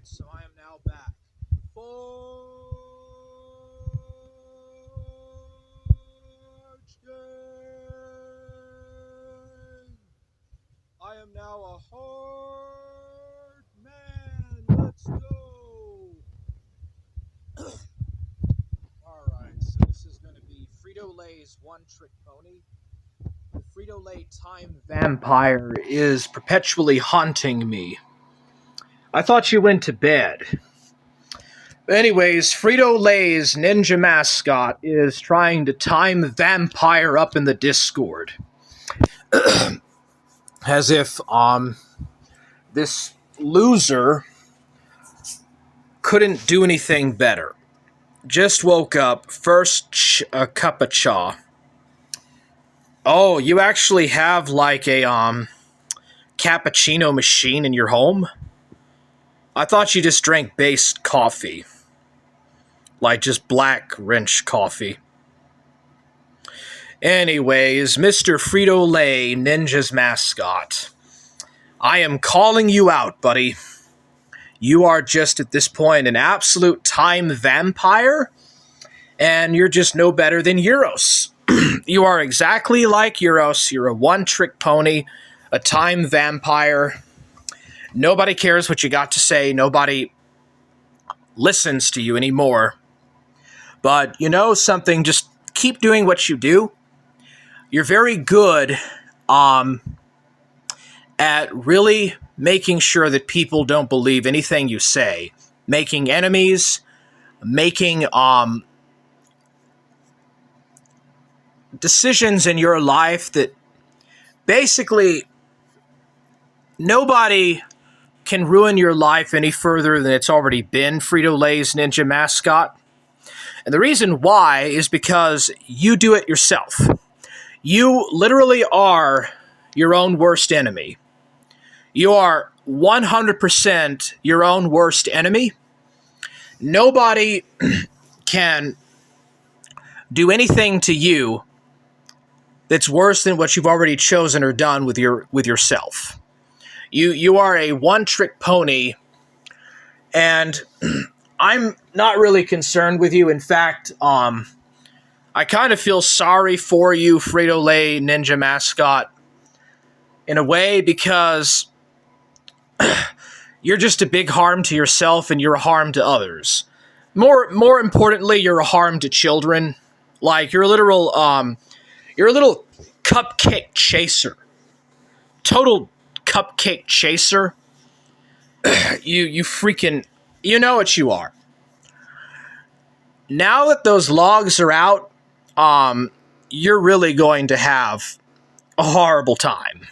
So I am now back. Forge game! I am now a hard man. Let's go! Alright, so this is going to be Frito Lays One Trick Pony. The Frito Lay Time Vampire is perpetually haunting me. I thought you went to bed. But anyways, Frito Lay's ninja mascot is trying to time Vampire up in the Discord. As if, this loser couldn't do anything better. Just woke up, first a cup of cha. Oh, you actually have like a, cappuccino machine in your home? I thought you just drank base coffee. Like just black wrench coffee. Anyways, Mr. Frito Lay, Ninja's mascot. I am calling you out, buddy. You are just at this point an absolute time vampire, and you're just no better than Euros. You are exactly like Euros. You're a one-trick pony, a time vampire. Nobody cares what you got to say. Nobody listens to you anymore. But you know something? Just keep doing what you do. You're very good at really making sure that people don't believe anything you say. Making enemies, making decisions in your life that basically nobody can ruin your life any further than it's already been, Frito Lay's ninja mascot. And the reason why is because you do it yourself. You literally are your own worst enemy. You are 100% your own worst enemy. Nobody can do anything to you that's worse than what you've already chosen or done with yourself. You are a one-trick pony, and I'm not really concerned with you. In fact, I kind of feel sorry for you, Frito Lay Ninja mascot, in a way, because you're just a big harm to yourself and you're a harm to others. More importantly, you're a harm to children. Like, you're a little cupcake chaser. Total cupcake chaser. You freaking, you know what you are. Now that those logs are out, you're really going to have a horrible time.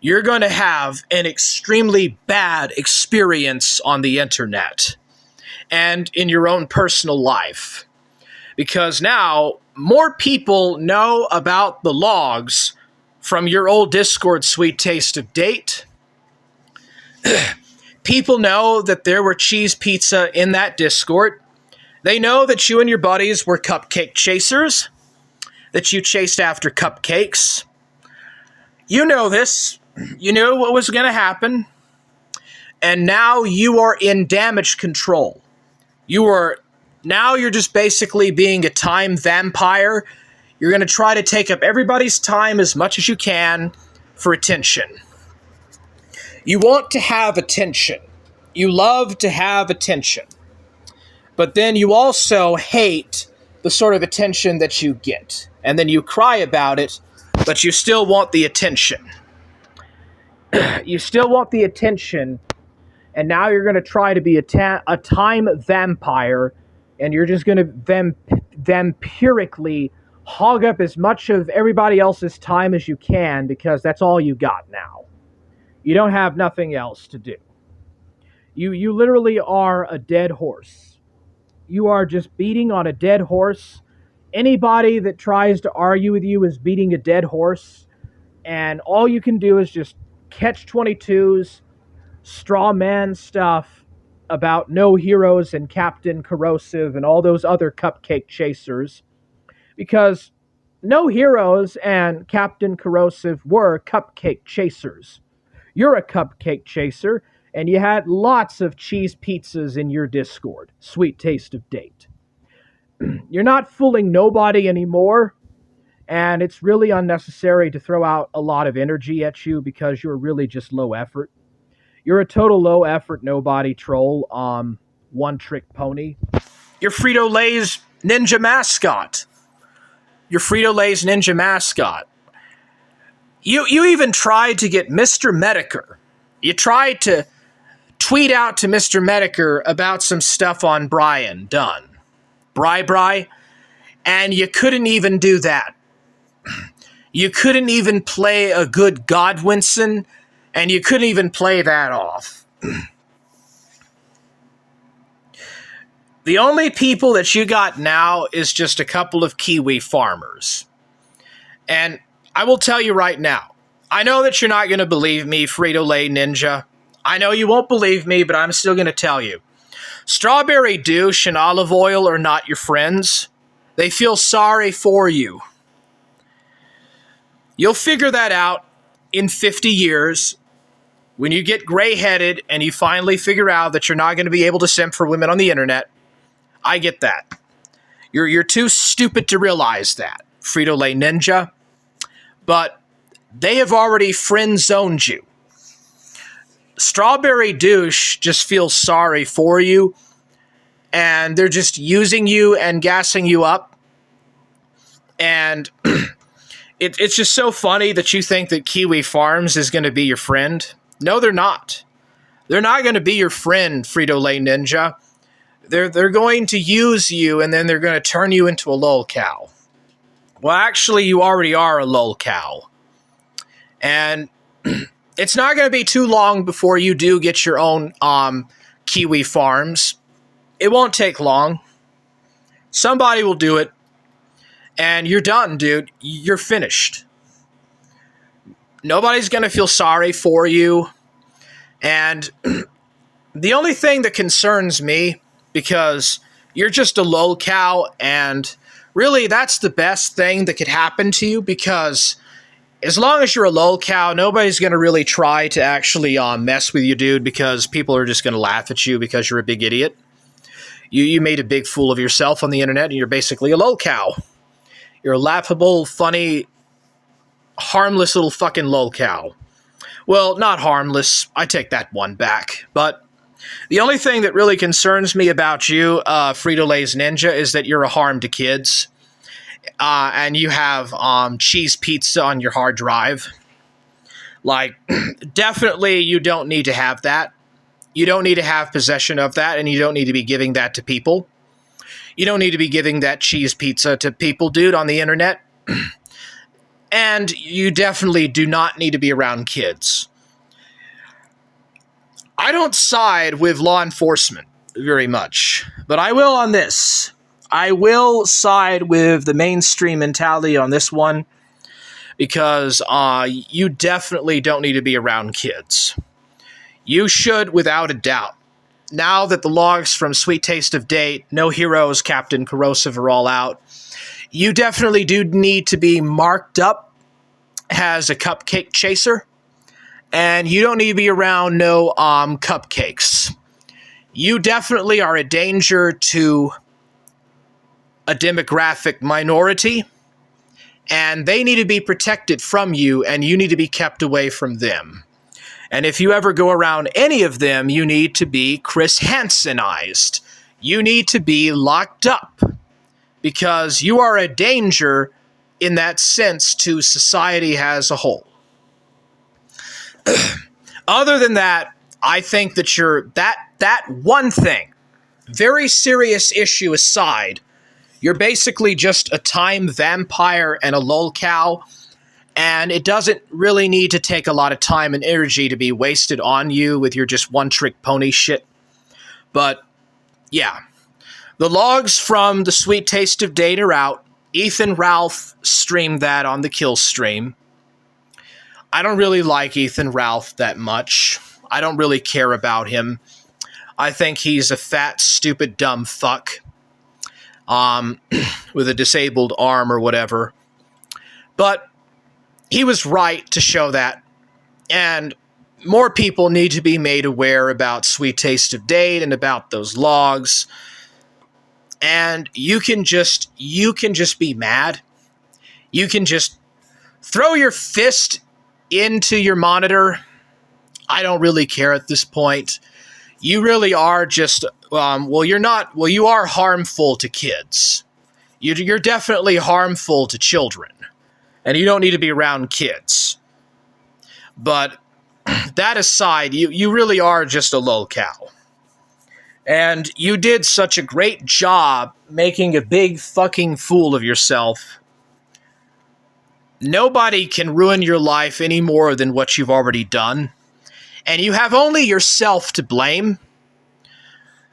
You're going to have an extremely bad experience on the internet and in your own personal life. Because now more people know about the logs from your old Discord Sweet Taste of Date. People know that there were cheese pizza in that Discord. They know that you and your buddies were cupcake chasers, that you chased after cupcakes. You know this. You knew what was going to happen. And now you are in damage control. Now you're just basically being a time vampire. You're going to try to take up everybody's time as much as you can for attention. You want to have attention. You love to have attention. But then you also hate the sort of attention that you get. And then you cry about it, but you still want the attention. You still want the attention, and now you're going to try to be a time vampire, and you're just going to vampirically hog up as much of everybody else's time as you can, because that's all you got now. You don't have nothing else to do. You literally are a dead horse. You are just beating on a dead horse. Anybody that tries to argue with you is beating a dead horse, and all you can do is just catch-22s, straw man stuff about no heroes and Captain Corrosive and all those other cupcake chasers, because no heroes and Captain Corrosive were cupcake chasers. You're a cupcake chaser, and you had lots of cheese pizzas in your Discord. Sweet taste of date. You're not fooling nobody anymore, and it's really unnecessary to throw out a lot of energy at you because you're really just low effort. You're a total low effort nobody troll, one trick pony. Your Frito Lays ninja mascot. Your Frito Lays ninja mascot. You even tried to get Mr. Medicare. You tried to tweet out to Mr. Medicare about some stuff on Brian Dunn. Bri, and you couldn't even do that. You couldn't even play a good Godwinson, and you couldn't even play that off. The only people that you got now is just a couple of Kiwi farmers. And I will tell you right now, I know that you're not going to believe me, Frito-Lay Ninja. I know you won't believe me, but I'm still going to tell you. Strawberry Douche and Olive Oil are not your friends. They feel sorry for you. You'll figure that out in 50 years when you get gray-headed and you finally figure out that you're not going to be able to simp for women on the internet. I get that. You're too stupid to realize that, Frito-Lay Ninja. But they have already friend-zoned you. Strawberry Douche just feels sorry for you, and they're just using you and gassing you up. And it's just so funny that you think that Kiwi Farms is going to be your friend. No, they're not. They're not going to be your friend, Frito-Lay Ninja. They're going to use you, and then they're going to turn you into a lol cow. Well, actually, you already are a lol cow. And it's not going to be too long before you do get your own Kiwi Farms. It won't take long. Somebody will do it. And you're done, dude. You're finished. Nobody's going to feel sorry for you. And the only thing that concerns me, because you're just a lol cow, and really that's the best thing that could happen to you, because as long as you're a lol cow, nobody's going to really try to actually mess with you, dude, because people are just going to laugh at you because you're a big idiot. You made a big fool of yourself on the internet, and you're basically a lol cow. You're a laughable, funny, harmless little fucking lol cow. Well, not harmless. I take that one back. But the only thing that really concerns me about you, Frito-Lay's Ninja, is that you're a harm to kids. And you have cheese pizza on your hard drive. Like, definitely you don't need to have that. You don't need to have possession of that, and you don't need to be giving that to people. You don't need to be giving that cheese pizza to people, dude, on the internet. And you definitely do not need to be around kids. I don't side with law enforcement very much, but I will on this. I will side with the mainstream mentality on this one, because you definitely don't need to be around kids. You should, without a doubt. Now that the logs from Sweet Taste of Date, No Heroes, Captain Corrosive are all out, you definitely do need to be marked up as a cupcake chaser, and you don't need to be around no cupcakes. You definitely are a danger to a demographic minority, and they need to be protected from you, and you need to be kept away from them. And if you ever go around any of them, you need to be Chris Hansenized. You need to be locked up, because you are a danger in that sense to society as a whole. Other than that, I think that that one thing, very serious issue aside, you're basically just a time vampire and a lol cow, and it doesn't really need to take a lot of time and energy to be wasted on you with your just one-trick pony shit. But, yeah. The logs from the Sweet Taste of Date are out. Ethan Ralph streamed that on the Kill stream. I don't really like Ethan Ralph that much. I don't really care about him. I think he's a fat, stupid, dumb fuck. With a disabled arm or whatever. But he was right to show that. And more people need to be made aware about Sweet Taste of Date and about those logs. And you can just be mad. You can just throw your fist into your monitor. I don't really care at this point. You really are just, you are harmful to kids. You're definitely harmful to children. And you don't need to be around kids. But that aside, you really are just a lolcow. And you did such a great job making a big fucking fool of yourself. Nobody can ruin your life any more than what you've already done. And you have only yourself to blame.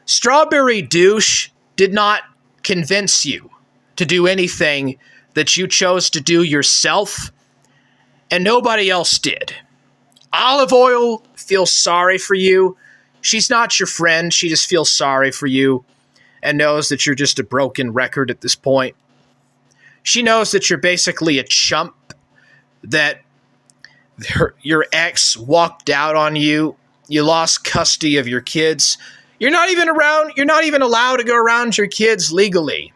Strawberry Douche did not convince you to do anything that you chose to do yourself, and nobody else did. Olive Oil feels sorry for you. She's not your friend. She just feels sorry for you and knows that you're just a broken record at this point. She knows that you're basically a chump, that your ex walked out on you. You lost custody of your kids. You're not even allowed to go around your kids legally.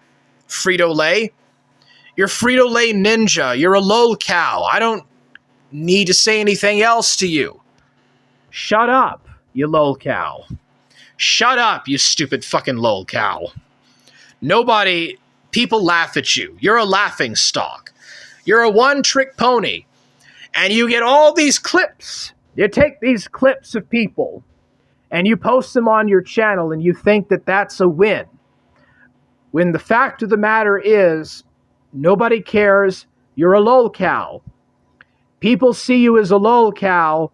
Frito Lay. You're Frito Lay Ninja. You're a lolcow. I don't need to say anything else to you. Shut up, you lolcow. Shut up, you stupid fucking lolcow. People laugh at you. You're a laughing stock. You're a one-trick pony. And you get all these clips. You take these clips of people and you post them on your channel and you think that that's a win. When the fact of the matter is, nobody cares. You're a lolcow. People see you as a lolcow.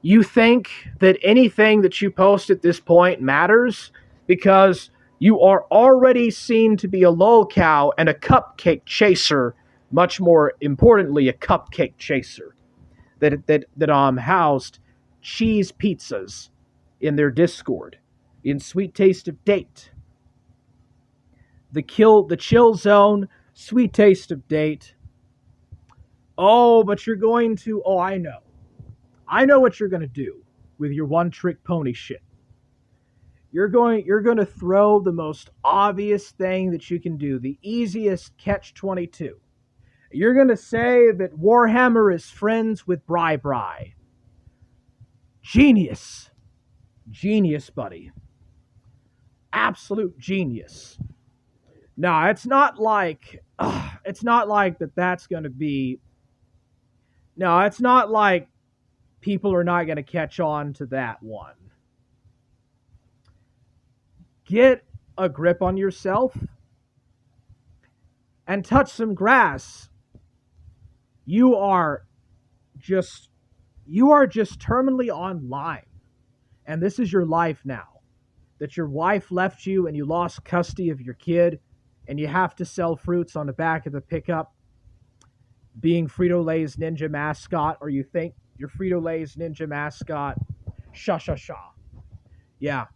You think that anything that you post at this point matters because you are already seen to be a lolcow and a cupcake chaser. Much more importantly, a cupcake chaser that housed cheese pizzas in their Discord, in Sweet Taste of Date. The Chill Zone, Sweet Taste of Date. Oh, but you're going to... Oh, I know. I know what you're going to do with your one-trick pony shit. You're going to throw the most obvious thing that you can do, the easiest catch-22. You're going to say that Warhammer is friends with Bri. Genius. Genius, buddy. Absolute genius. No, it's not like that's going to be... No, it's not like people are not going to catch on to that one. Get a grip on yourself and touch some grass. You are just terminally online. And this is your life now. That your wife left you and you lost custody of your kid and you have to sell fruits on the back of the pickup being Frito Lay's ninja mascot, or you think you're Frito Lay's ninja mascot. Sha. Yeah.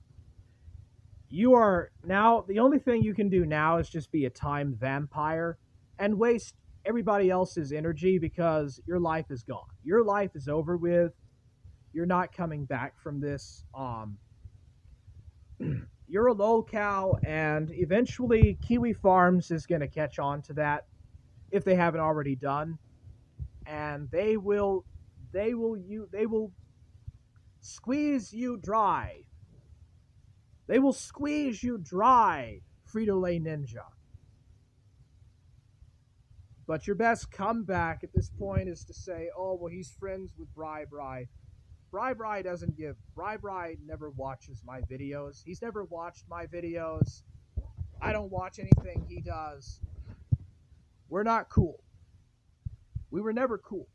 You are now, the only thing you can do now is just be a time vampire and waste everybody else's energy because your life is gone. Your life is over with. You're not coming back from this. You're a lolcow, and eventually Kiwi Farms is going to catch on to that if they haven't already done, and they will squeeze you dry. They will squeeze you dry, Frito Lay Ninja. But your best comeback at this point is to say, oh, well, he's friends with Bri. Bri doesn't give... Bri never watches my videos. He's never watched my videos. I don't watch anything he does. We're not cool. We were never cool.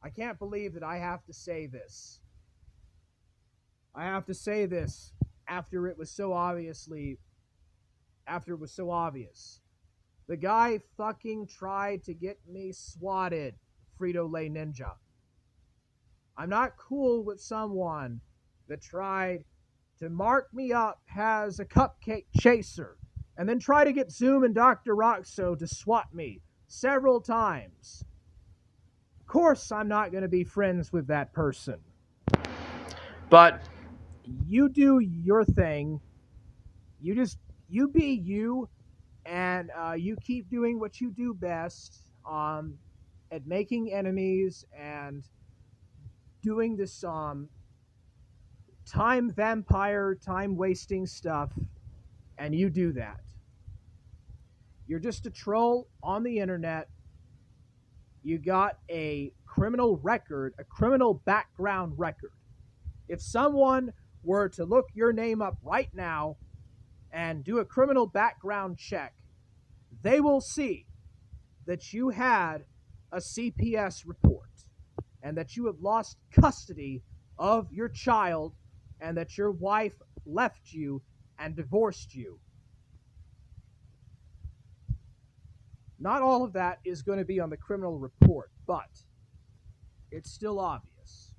I can't believe that I have to say this. I have to say this after it was so obvious. The guy fucking tried to get me swatted, Frito Lay Ninja. I'm not cool with someone that tried to mark me up as a cupcake chaser and then try to get Zoom and Dr. Roxo to swat me several times. Of course, I'm not going to be friends with that person. But you do your thing. You be you, and you keep doing what you do best at making enemies and doing this time vampire, time wasting stuff, and you do that. You're just a troll on the internet. You got a criminal record, a criminal background record. If someone were to look your name up right now and do a criminal background check, they will see that you had a CPS report and that you have lost custody of your child and that your wife left you and divorced you. Not all of that is going to be on the criminal report, but it's still obvious.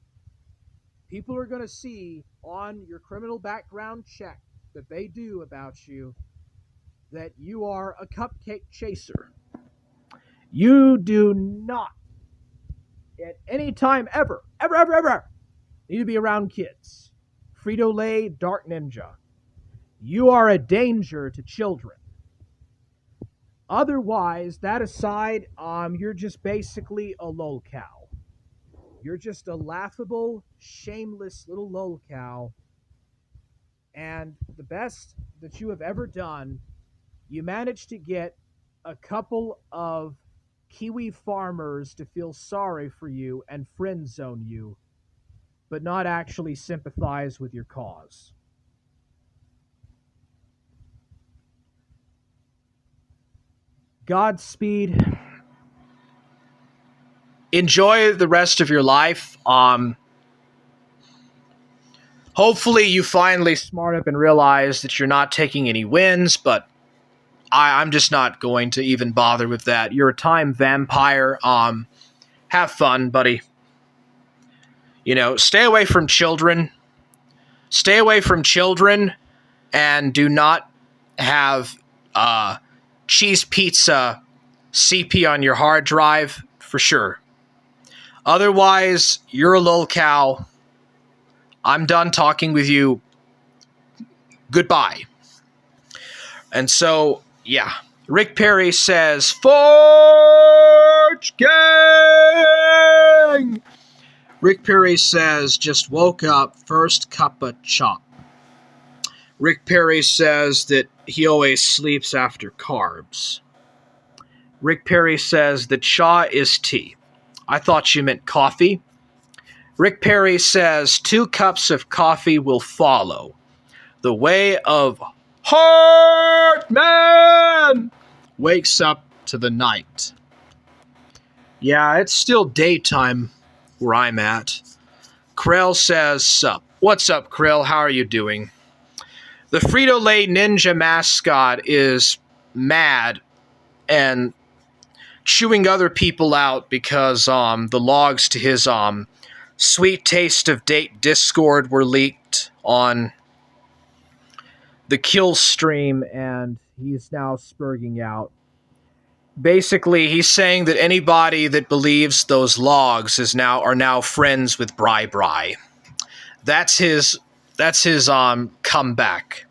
People are going to see on your criminal background check that they do about you that you are a cupcake chaser. You do not, at any time ever, need to be around kids. Frito Lay Dark Ninja. You are a danger to children. Otherwise, that aside, you're just basically a lolcow. You're just a laughable, shameless little lolcow. And the best that you have ever done, you managed to get a couple of Kiwi farmers to feel sorry for you and friend zone you, but not actually sympathize with your cause. Godspeed. Enjoy the rest of your life. Hopefully you finally smart up and realize that you're not taking any wins, but I'm just not going to even bother with that. You're a time vampire. Have fun, buddy. Stay away from children. Stay away from children, and do not have cheese pizza CP on your hard drive for sure. Otherwise, you're a lolcow. I'm done talking with you. Goodbye. And so, yeah. Rick Perry says, Forge Gang! Rick Perry says, just woke up, first cup of chop. Rick Perry says that he always sleeps after carbs. Rick Perry says that cha is tea. I thought you meant coffee. Rick Perry says 2 cups of coffee will follow. The way of Heartman wakes up to the night. Yeah, it's still daytime where I'm at. Krell says, sup. What's up, Krell? How are you doing? The Frito Lay Ninja mascot is mad and chewing other people out because the logs to his Sweet Taste of Date Discord were leaked on the kill stream, and he's now spurging out. Basically, he's saying that anybody that believes those logs are now friends with Bri Bri. That's his comeback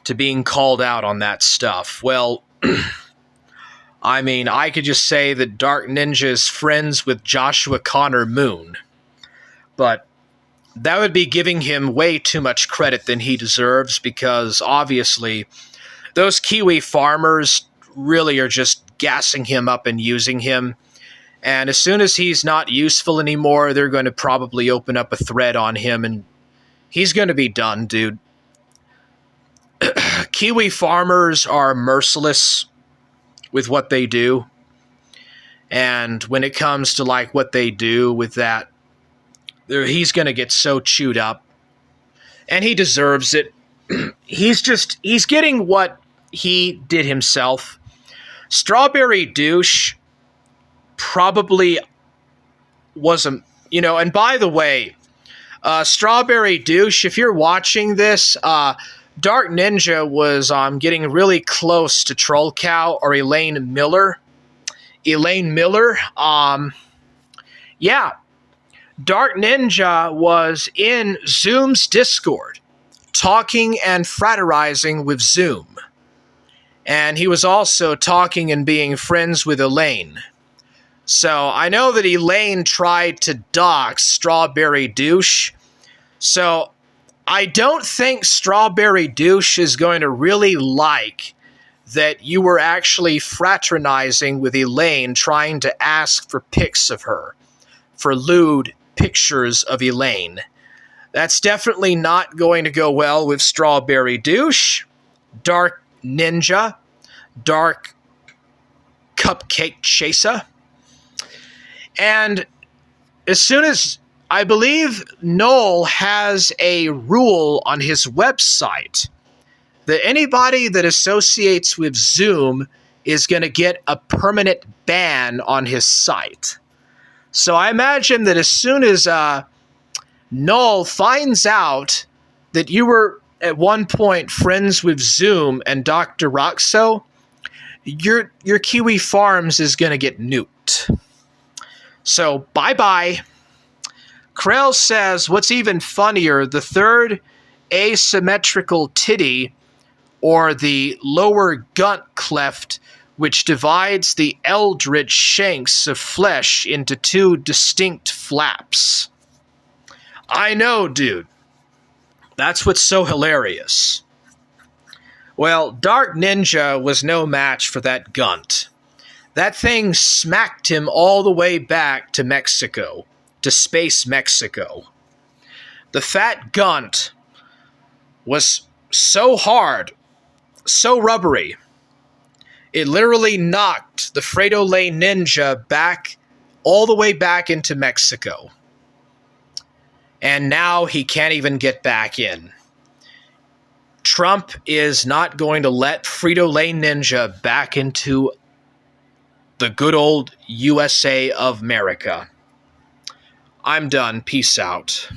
to being called out on that stuff. Well, I mean, I could just say that Dark Ninja is friends with Joshua Connor Moon, but that would be giving him way too much credit than he deserves, because obviously those Kiwi farmers really are just gassing him up and using him. And as soon as he's not useful anymore, they're going to probably open up a thread on him, and he's going to be done, dude. Kiwi farmers are merciless with what they do. And when it comes to like what they do with that, he's going to get so chewed up. And he deserves it. He's getting what he did himself. Strawberry Douche probably wasn't, and by the way, Strawberry Douche, if you're watching this, Dark Ninja was getting really close to Troll Cow or Elaine Miller. Yeah, Dark Ninja was in Zoom's Discord, talking and fraternizing with Zoom. And he was also talking and being friends with Elaine. So I know that Elaine tried to dox Strawberry Douche. So I don't think Strawberry Douche is going to really like that you were actually fraternizing with Elaine, trying to ask for pics of her, for lewd pictures of Elaine. That's definitely not going to go well with Strawberry Douche, Dark Ninja, Dark Cupcake Chaser. And as soon as, I believe Noel has a rule on his website that anybody that associates with Zoom is going to get a permanent ban on his site. So I imagine that as soon as Noel finds out that you were at one point friends with Zoom and Dr. Roxo, your Kiwi Farms is going to get nuked. So bye-bye. Krell says, what's even funnier, the third asymmetrical titty, or the lower gunt cleft, which divides the eldritch shanks of flesh into two distinct flaps. I know, dude. That's what's so hilarious. Well, Dark Ninja was no match for that gunt. That thing smacked him all the way back to Mexico, to Space Mexico. The fat gunt was so hard, so rubbery, it literally knocked the Frito Lay Ninja back, all the way back into Mexico. And now he can't even get back in. Trump is not going to let Frito Lay Ninja back into the good old USA of America. I'm done. Peace out.